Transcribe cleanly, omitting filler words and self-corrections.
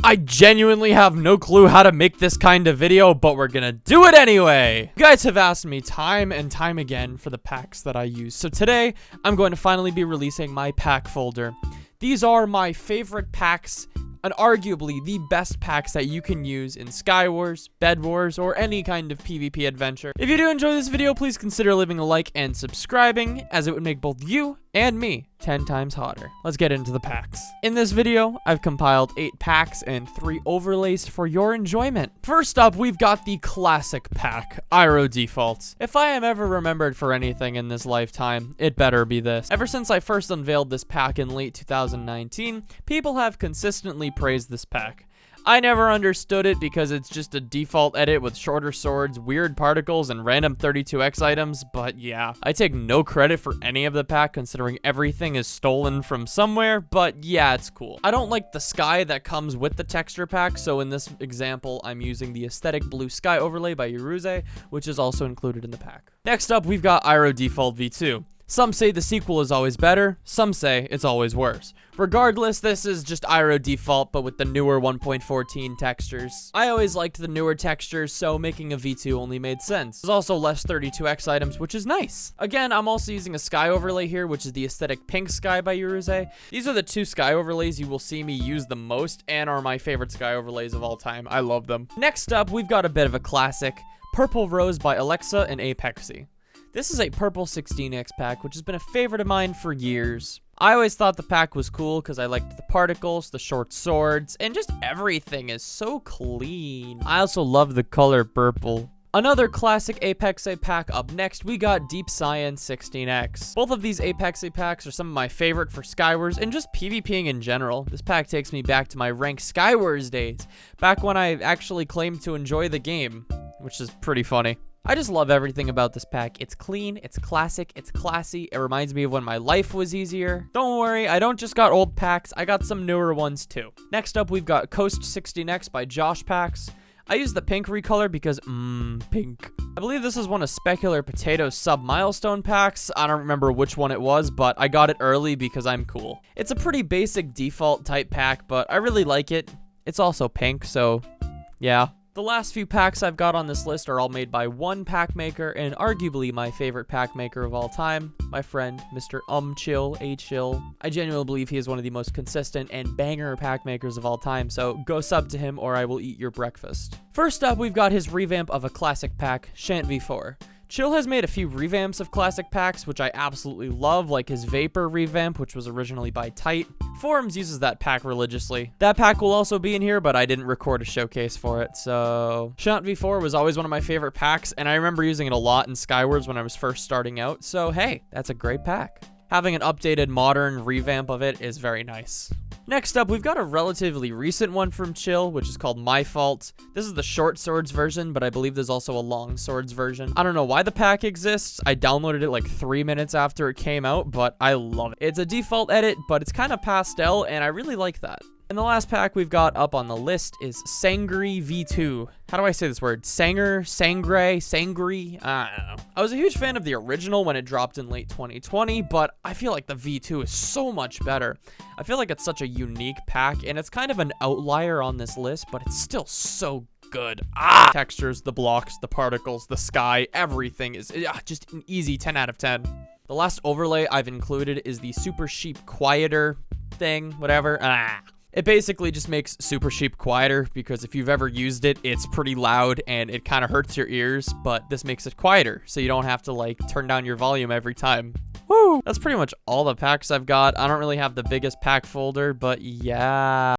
I genuinely have no clue how to make this kind of video, but we're gonna do it anyway. You guys have asked me time and time again for the packs that I use. So today, I'm going to finally be releasing my pack folder. These are my favorite packs, and arguably the best packs that you can use in Skywars, Bedwars, or any kind of PvP adventure. If you do enjoy this video, please consider leaving a like and subscribing, as it would make both you and me 10 times hotter. Let's get into the packs. In this video, I've compiled 8 packs and 3 overlays for your enjoyment. First up, we've got the classic pack, IroDefault. If I am ever remembered for anything in this lifetime, it better be this. Ever since I first unveiled this pack in late 2019, people have consistently praised this pack. I never understood it because it's just a default edit with shorter swords, weird particles, and random 32x items, but yeah. I take no credit for any of the pack considering everything is stolen from somewhere, but yeah, it's cool. I don't like the sky that comes with the texture pack, so in this example, I'm using the aesthetic blue sky overlay by yuruze, which is also included in the pack. Next up, we've got IroDefault V2. Some say the sequel is always better, some say it's always worse. Regardless, this is just IroDefault, but with the newer 1.14 textures. I always liked the newer textures, so making a V2 only made sense. There's also less 32x items, which is nice. Again, I'm also using a sky overlay here, which is the aesthetic pink sky by yuruze. These are the 2 sky overlays you will see me use the most, and are my favorite sky overlays of all time. I love them. Next up, we've got a bit of a classic, Purple Rose by Alexa and apexay. This is a purple 16x pack, which has been a favorite of mine for years. I always thought the pack was cool because I liked the particles, the short swords, and just everything is so clean. I also love the color purple. Another classic apexay pack up next, we got Deep Cyan 16x. Both of these apexay packs are some of my favorite for Skywars and just PvPing in general. This pack takes me back to my ranked Skywars days, back when I actually claimed to enjoy the game, which is pretty funny. I just love everything about this pack. It's clean, it's classic, it's classy. It reminds me of when my life was easier. Don't worry, I don't just got old packs, I got some newer ones too. Next up, we've got Coast 16x by joshpacks. I use the pink recolor because, pink. I believe this is one of Specular Potato's sub-milestone packs. I don't remember which one it was, but I got it early because I'm cool. It's a pretty basic default type pack, but I really like it. It's also pink, so yeah. The last few packs I've got on this list are all made by one pack maker, and arguably my favorite pack maker of all time, my friend, Mr. eychill. I genuinely believe he is one of the most consistent and banger pack makers of all time, so go sub to him or I will eat your breakfast. First up, we've got his revamp of a classic pack, Shant V4. Chill has made a few revamps of classic packs, which I absolutely love, like his Vapor revamp, which was originally by Tight. Forums uses that pack religiously. That pack will also be in here, but I didn't record a showcase for it, so... Shant V4 was always one of my favorite packs, and I remember using it a lot in Skywars when I was first starting out, so hey, that's a great pack. Having an updated, modern revamp of it is very nice. Next up, we've got a relatively recent one from Chill, which is called myfault. This is the short swords version, but I believe there's also a long swords version. I don't know why the pack exists. I downloaded it like 3 minutes after it came out, but I love it. It's a default edit, but it's kind of pastel, and I really like that. And the last pack we've got up on the list is Sangre V2. How do I say this word? Sangre? I don't know. I was a huge fan of the original when it dropped in late 2020, but I feel like the V2 is so much better. I feel like it's such a unique pack, and it's kind of an outlier on this list, but it's still so good. Textures, the blocks, the particles, the sky, everything is just an easy 10 out of 10. The last overlay I've included is the Super Sheep Quieter thing, whatever. It basically just makes Super Sheep quieter, because if you've ever used it, it's pretty loud and it kind of hurts your ears, but this makes it quieter, so you don't have to like turn down your volume every time. Woo! That's pretty much all the packs I've got. I don't really have the biggest pack folder, but yeah.